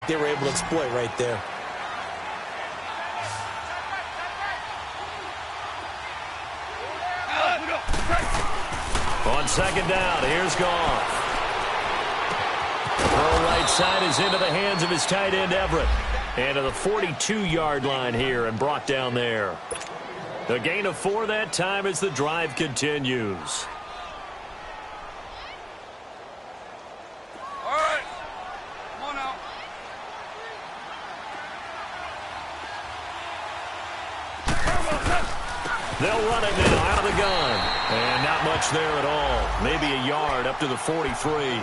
they were able to exploit right there. On second down, here's Goff. Throw right side is into the hands of his tight end, Everett. And to the 42-yard line here and brought down there. The gain of 4 that time as the drive continues. All right. Come on now. They'll run it now out of the gun. And not much there at all. Maybe a yard up to the 43.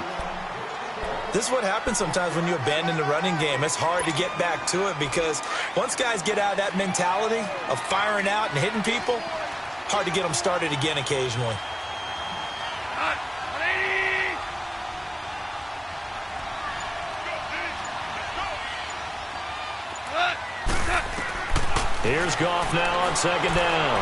This is what happens sometimes when you abandon the running game. It's hard to get back to it because once guys get out of that mentality of firing out and hitting people, hard to get them started again occasionally. Here's Goff now on second down.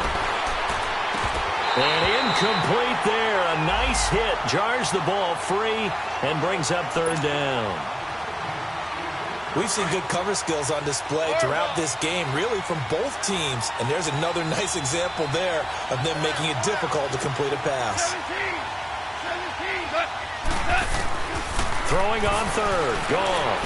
And incomplete there. A nice hit. Jars the ball free and brings up third down. We've seen good cover skills on display throughout this game, really from both teams. And there's another nice example there of them making it difficult to complete a pass. Throwing on third. Goff.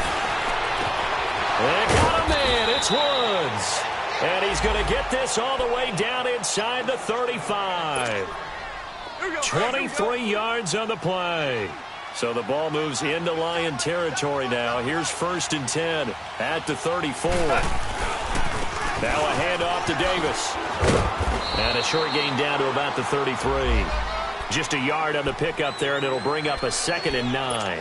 They got him in. It's Woods. And he's going to get this all the way down inside the 35. 23 yards on the play. So the ball moves into Lion territory now. Here's first and 10 at the 34. Now a handoff to Davis. And a short gain down to about the 33. Just a yard on the pickup there, and it'll bring up a second and 9.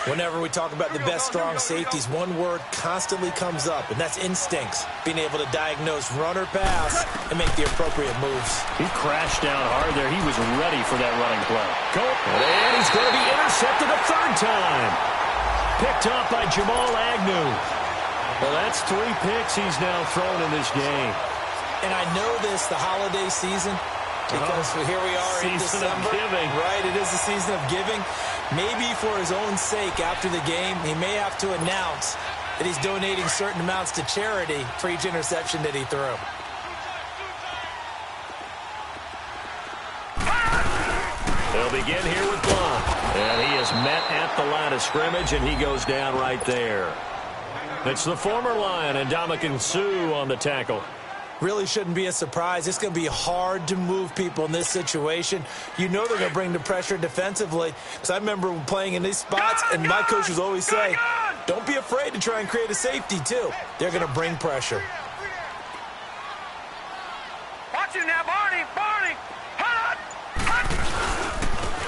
Whenever we talk about the best strong safeties, one word constantly comes up, and that's instincts. Being able to diagnose run or pass and make the appropriate moves. He crashed down hard there. He was ready for that running play. And he's going to be intercepted a third time. Picked off by Jamal Agnew. Well, that's 3 picks he's now thrown in this game. And I know this, the holiday season, because here we are in December. Season of giving. Right, it is the season of giving. Maybe for his own sake after the game, he may have to announce that he's donating certain amounts to charity for each interception that he threw. They'll begin here with Blunt. And he is met at the line of scrimmage, and he goes down right there. It's the former Lion, and Ndamukong Suh on the tackle. Really shouldn't be a surprise. It's going to be hard to move people in this situation. You know they're going to bring the pressure defensively. Because I remember playing in these spots, and my coaches always say, don't be afraid to try and create a safety, too. They're going to bring pressure. Watch it now, Barney. Hot.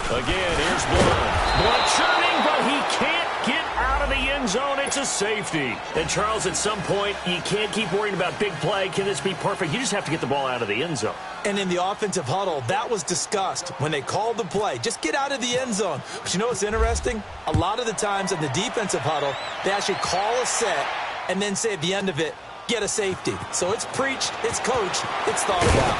Again, here's Blunt. Blunt shooting, but he can't get out of the end zone. It's a safety. And, Charles, at some point, you can't keep worrying about big play. Can this be perfect? You just have to get the ball out of the end zone. And in the offensive huddle, that was discussed when they called the play. Just get out of the end zone. But you know what's interesting? A lot of the times in the defensive huddle, they actually call a set and then say at the end of it, get a safety. So it's preached, it's coached, it's thought about.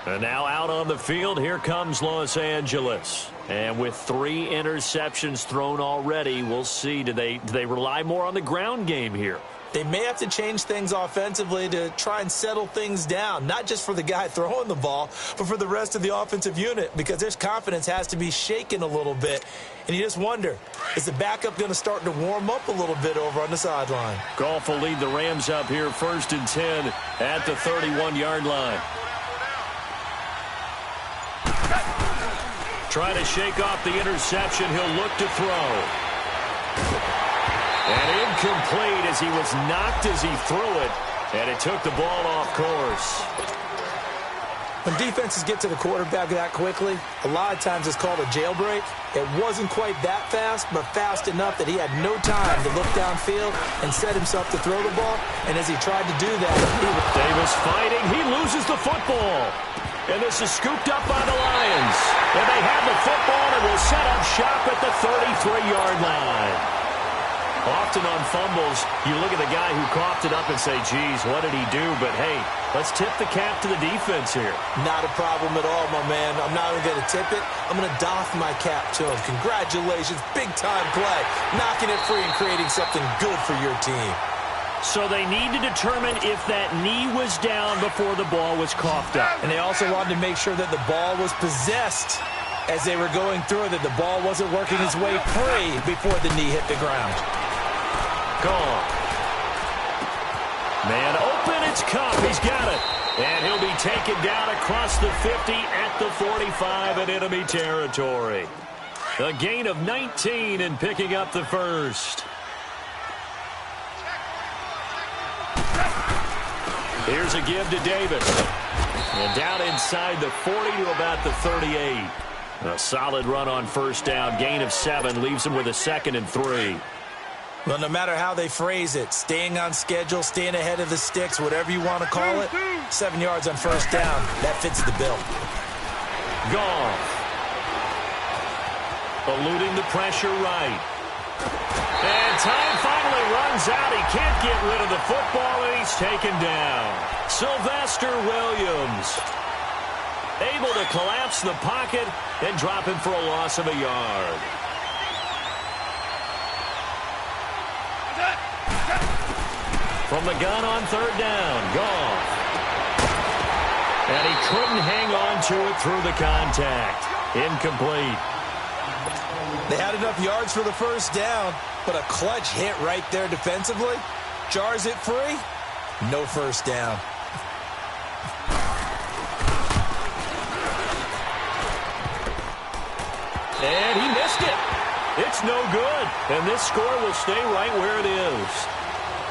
And now out on the field, here comes Los Angeles. And with 3 interceptions thrown already, we'll see. Do they rely more on the ground game here? They may have to change things offensively to try and settle things down, not just for the guy throwing the ball, but for the rest of the offensive unit, because their confidence has to be shaken a little bit. And you just wonder, is the backup going to start to warm up a little bit over on the sideline? Goff will lead the Rams up here first and 10 at the 31-yard line. Trying to shake off the interception. He'll look to throw. And incomplete as he was knocked as he threw it. And it took the ball off course. When defenses get to the quarterback that quickly, a lot of times it's called a jailbreak. It wasn't quite that fast, but fast enough that he had no time to look downfield and set himself to throw the ball. And as he tried to do that, Davis fighting. He loses the football. And this is scooped up by the Lions. And they have the football and will set up shop at the 33-yard line. Often on fumbles, you look at the guy who coughed it up and say, geez, what did he do? But, hey, let's tip the cap to the defense here. Not a problem at all, my man. I'm not even going to tip it. I'm going to doff my cap to him. Congratulations. Big-time play. Knocking it free and creating something good for your team. So they need to determine if that knee was down before the ball was coughed up. And they also wanted to make sure that the ball was possessed as they were going through it, that the ball wasn't working its way free before the knee hit the ground. Gone. Man open, it's Cup. He's got it. And he'll be taken down across the 50 at the 45 in enemy territory. A gain of 19 and picking up the first. Here's a give to Davis. And down inside the 40 to about the 38. A solid run on first down. Gain of 7 leaves him with a 2nd and 3. Well, no matter how they phrase it, staying on schedule, staying ahead of the sticks, whatever you want to call it, 7 yards on first down, that fits the bill. Goff. Eluding the pressure right. And time finally runs out. He can't get rid of the football, and he's taken down. Sylvester Williams able to collapse the pocket and drop him for a loss of a yard. From the gun on third down, Goff. And he couldn't hang on to it through the contact. Incomplete. They had enough yards for the first down, but a clutch hit right there defensively. Jars it free. No first down. And he missed it. It's no good. And this score will stay right where it is.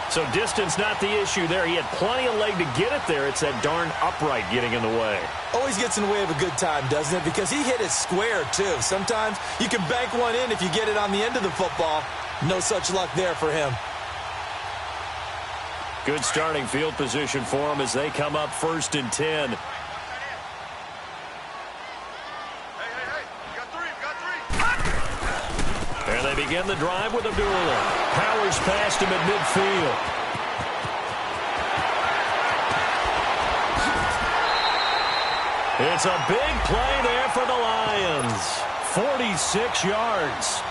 So distance not the issue there. He had plenty of leg to get it there. It's that darn upright getting in the way. Always gets in the way of a good time, doesn't it? Because he hit it square, too. Sometimes you can bank one in if you get it on the end of the football. No such luck there for him. Good starting field position for him as they come up 1st and 10. And they begin the drive with Abdullah. Powers past him at midfield. It's a big play there for the Lions. 46 yards.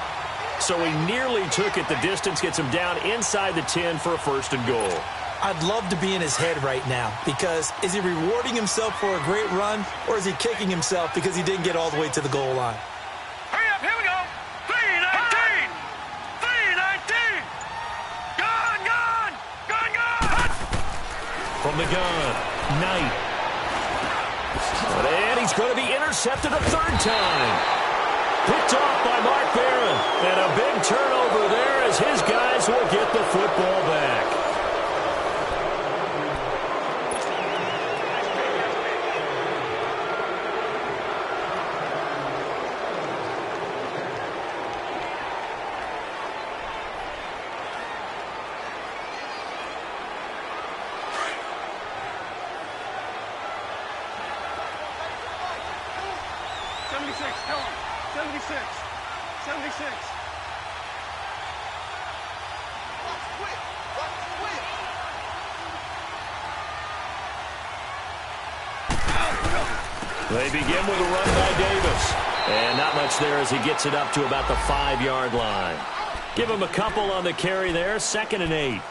So he nearly took it the distance, gets him down inside the 10 for a 1st and goal. I'd love to be in his head right now because is he rewarding himself for a great run or is he kicking himself because he didn't get all the way to the goal line? Hurry up, here we go. 319. 319. Gone, gone. Gone, gone. From the gun, Knight. And he's going to be intercepted a 3rd time. Picked off by Mark Barron. And a big turnover there as his guys will get the football back. They begin with a run by Davis. And not much there as he gets it up to about the 5-yard line. Give him a couple on the carry there. 2nd and 8.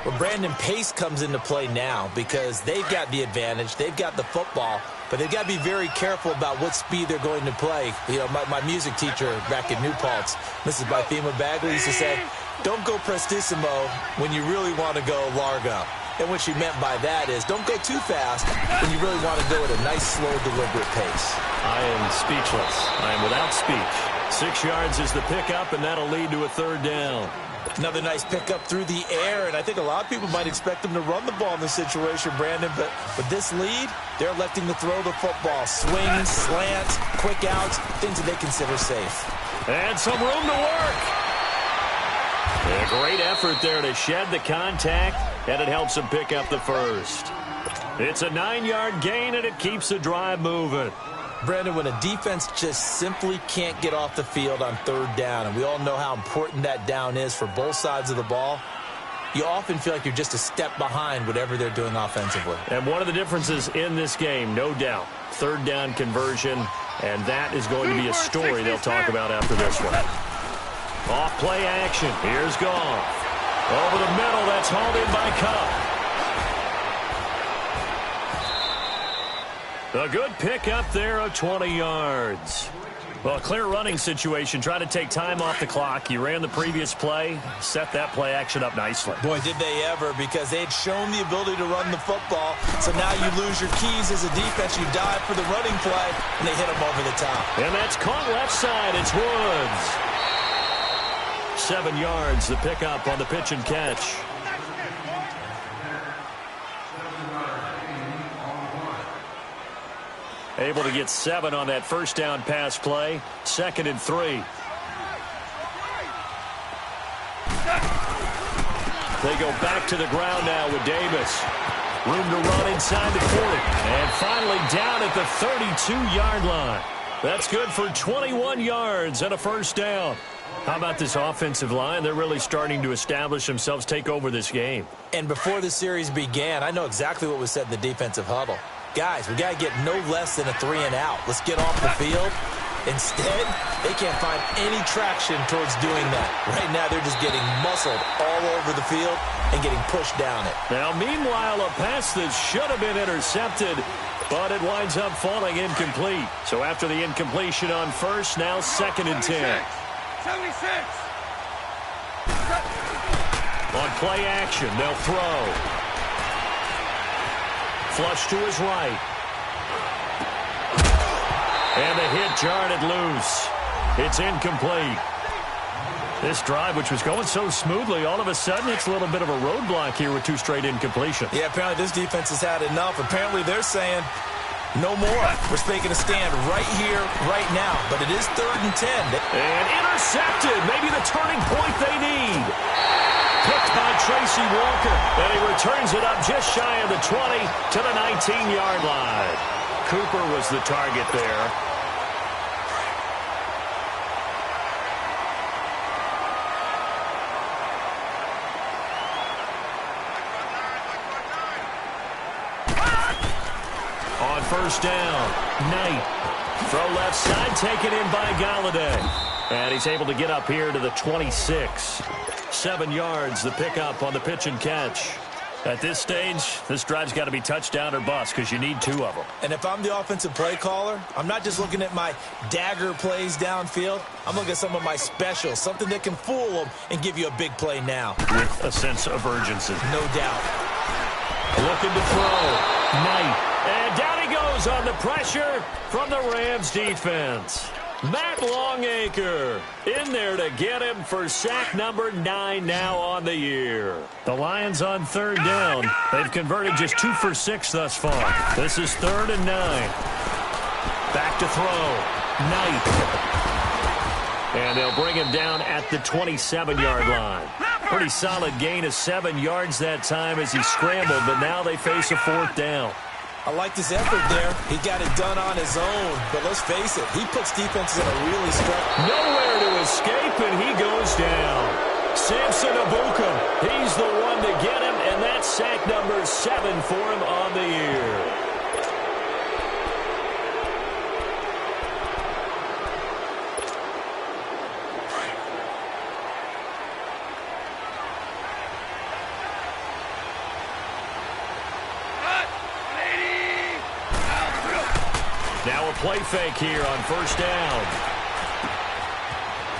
Well, Brandon, pace comes into play now because they've got the advantage. They've got the football, but they've got to be very careful about what speed they're going to play. You know, my music teacher back at New Paltz, Mrs. Bythema Bagley, used to say, don't go prestissimo when you really want to go largo. And what she meant by that is don't go too fast when you really want to go at a nice, slow, deliberate pace. I am speechless. I am without speech. 6 yards is the pickup, and that'll lead to a 3rd down. Another nice pickup through the air, and I think a lot of people might expect them to run the ball in this situation, Brandon, but with this lead, they're electing to throw the football. Swings, slants, quick outs, things that they consider safe. And some room to work. A great effort there to shed the contact, and it helps him pick up the first. It's a 9-yard gain, and it keeps the drive moving. Brandon, when a defense just simply can't get off the field on third down, and we all know how important that down is for both sides of the ball, you often feel like you're just a step behind whatever they're doing offensively. And one of the differences in this game, no doubt, third down conversion, and that is going to be a story they'll talk about after this one. Off play action. Here's Goff. Over the middle, that's hauled in by Cup. A good pickup there of 20 yards. Well, a clear running situation. Try to take time off the clock. You ran the previous play, set that play action up nicely. Boy, did they ever, because they had shown the ability to run the football. So now you lose your keys as a defense. You dive for the running play, and they hit them over the top. And that's caught left side. It's Woods. 7 yards, the pickup on the pitch and catch. Able to get 7 on that first down pass play. 2nd and 3. They go back to the ground now with Davis. Room to run inside the 40. And finally down at the 32-yard line. That's good for 21 yards and a first down. How about this offensive line? They're really starting to establish themselves, take over this game. And before the series began, I know exactly what was said in the defensive huddle. Guys, we got to get no less than a 3-and-out. Let's get off the field. Instead, they can't find any traction towards doing that. Right now, they're just getting muscled all over the field and getting pushed down it. Now, meanwhile, a pass that should have been intercepted, but it winds up falling incomplete. So after the incompletion on first, now 2nd and 10. 76. On play action, they'll throw. Flush to his right. And the hit jarred it loose. It's incomplete. This drive, which was going so smoothly, all of a sudden it's a little bit of a roadblock here with 2 straight incompletions. Yeah, apparently this defense has had enough. Apparently they're saying no more. We're taking a stand right here, right now. But it is 3rd and 10. And intercepted. Maybe the turning point they need. Picked by Tracy Walker, and he returns it up just shy of the 20 to the 19-yard line. Cooper was the target there. On first down, Knight. Throw left side, taken in by Galladay. And he's able to get up here to the 26. 7 yards, the pickup on the pitch and catch. At this stage, this drive's got to be touchdown or bust because you need 2 of them. And if I'm the offensive play caller, I'm not just looking at my dagger plays downfield. I'm looking at some of my specials, something that can fool them and give you a big play now. With a sense of urgency. No doubt. Looking to throw. Knight. And down he goes on the pressure from the Rams defense. Matt Longacre in there to get him for sack number 9 now on the year. The Lions on 3rd down. They've converted just 2 for 6 thus far. This is 3rd and 9. Back to throw. Knight. And they'll bring him down at the 27-yard line. Pretty solid gain of 7 yards that time as he scrambled, but now they face a 4th down. I like this effort there. He got it done on his own. But let's face it, he puts defenses in a really strong. Nowhere to escape, and he goes down. Samson Abukum, he's the one to get him, and that's sack number 7 for him on the year. Now a play fake here on first down.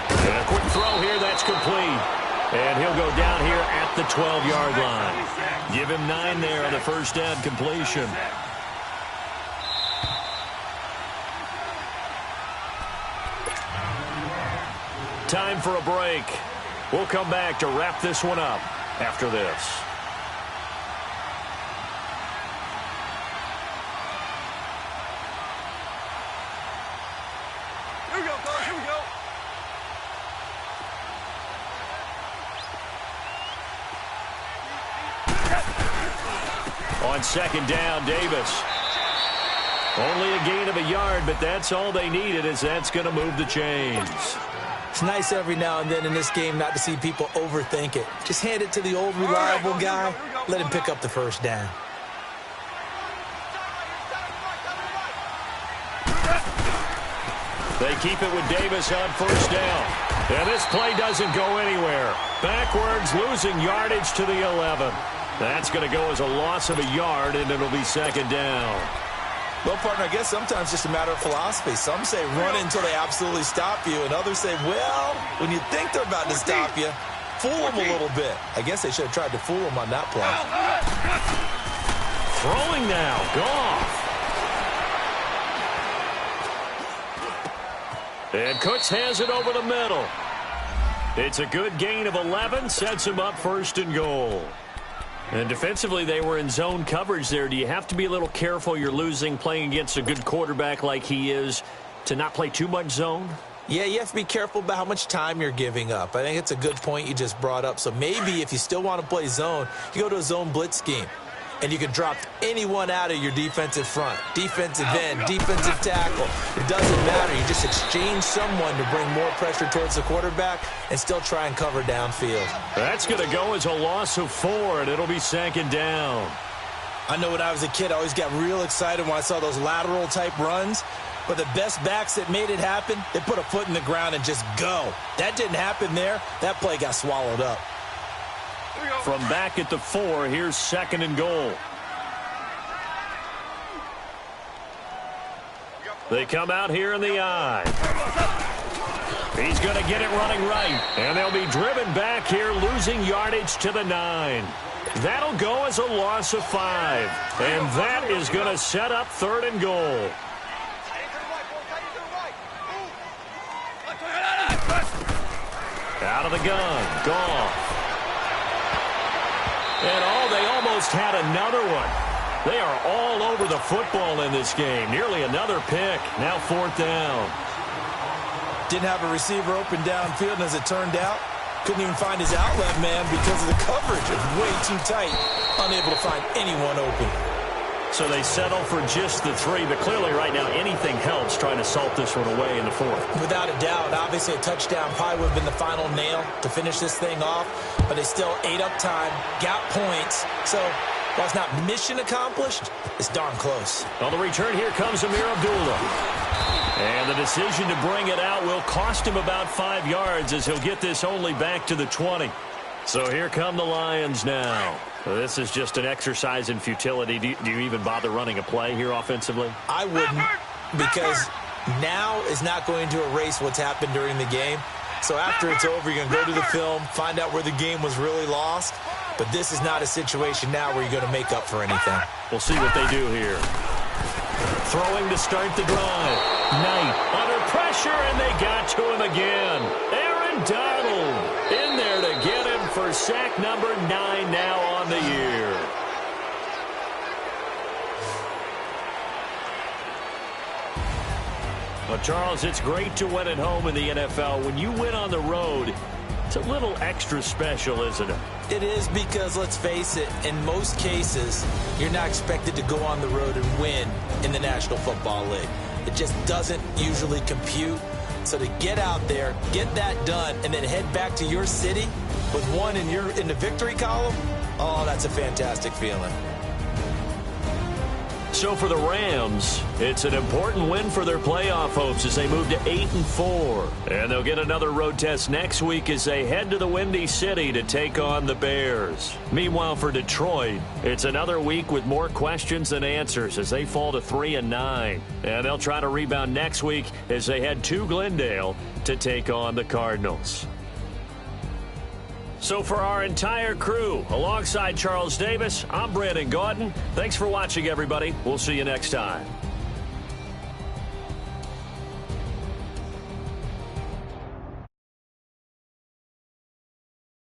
And a quick throw here, that's complete. And he'll go down here at the 12-yard line. Give him 9 there on the first down completion. Time for a break. We'll come back to wrap this one up after this. On second down, Davis. Only a gain of a yard, but that's all they needed, as that's going to move the chains. It's nice every now and then in this game not to see people overthink it. Just hand it to the old reliable guy. Let him pick up the first down. They keep it with Davis on first down. And this play doesn't go anywhere. Backwards, losing yardage to the 11. That's going to go as a loss of a yard, and it'll be second down. Well, partner, I guess sometimes it's just a matter of philosophy. Some say run until they absolutely stop you, and others say, well, when you think they're about to stop you, fool them a little bit. I guess they should have tried to fool them on that play. Throwing now, Goff. And Cooks has it over the middle. It's a good gain of 11, sets him up first and goal. And defensively, they were in zone coverage there. Do you have to be a little careful you're losing playing against a good quarterback like he is to not play too much zone? Yeah, you have to be careful about how much time you're giving up. I think it's a good point you just brought up. So maybe if you still want to play zone, you go to a zone blitz scheme. And you can drop anyone out of your defensive front. Defensive end, defensive tackle. It doesn't matter. You just exchange someone to bring more pressure towards the quarterback and still try and cover downfield. That's going to go as a loss of 4, and it'll be second down. I know when I was a kid, I always got real excited when I saw those lateral-type runs. But the best backs that made it happen, they put a foot in the ground and just go. That didn't happen there. That play got swallowed up. From back at the 4, here's second and goal. They come out here in the I. He's going to get it running right. And they'll be driven back here, losing yardage to the 9. That'll go as a loss of 5. And that is going to set up third and goal. Out of the gun, Goff. And they almost had another one. They are all over the football in this game. Nearly another pick. Now fourth down. Didn't have a receiver open downfield, and as it turned out, couldn't even find his outlet man because of the coverage. It was way too tight. Unable to find anyone open. So they settle for just the 3, but clearly right now anything helps trying to salt this one away in the 4th. Without a doubt, obviously a touchdown probably would have been the final nail to finish this thing off, but they still ate up time, got points. So while it's not mission accomplished, it's darn close. On the return, here comes Amir Abdullah. And the decision to bring it out will cost him about 5 yards as he'll get this only back to the 20. So here come the Lions now. This is just an exercise in futility. Do you even bother running a play here offensively? I wouldn't, because now is not going to erase what's happened during the game. So after it's over, you're going to go to the film, find out where the game was really lost. But this is not a situation now where you're going to make up for anything. We'll see what they do here. Throwing to start the drive. Knight under pressure, and they got to him again. Aaron Donald in there to get him for sack number 9 now on the year. Well, Charles, it's great to win at home in the NFL. When you win on the road, it's a little extra special, isn't it? It is, because, let's face it, in most cases, you're not expected to go on the road and win in the National Football League. It just doesn't usually compute. So to get out there, get that done, and then head back to your city with one in the victory column, oh, that's a fantastic feeling. So for the Rams, it's an important win for their playoff hopes as they move to 8-4. And they'll get another road test next week as they head to the Windy City to take on the Bears. Meanwhile, for Detroit, it's another week with more questions than answers as they fall to 3-9. And they'll try to rebound next week as they head to Glendale to take on the Cardinals. So for our entire crew, alongside Charles Davis, I'm Brandon Gaudin. Thanks for watching, everybody. We'll see you next time.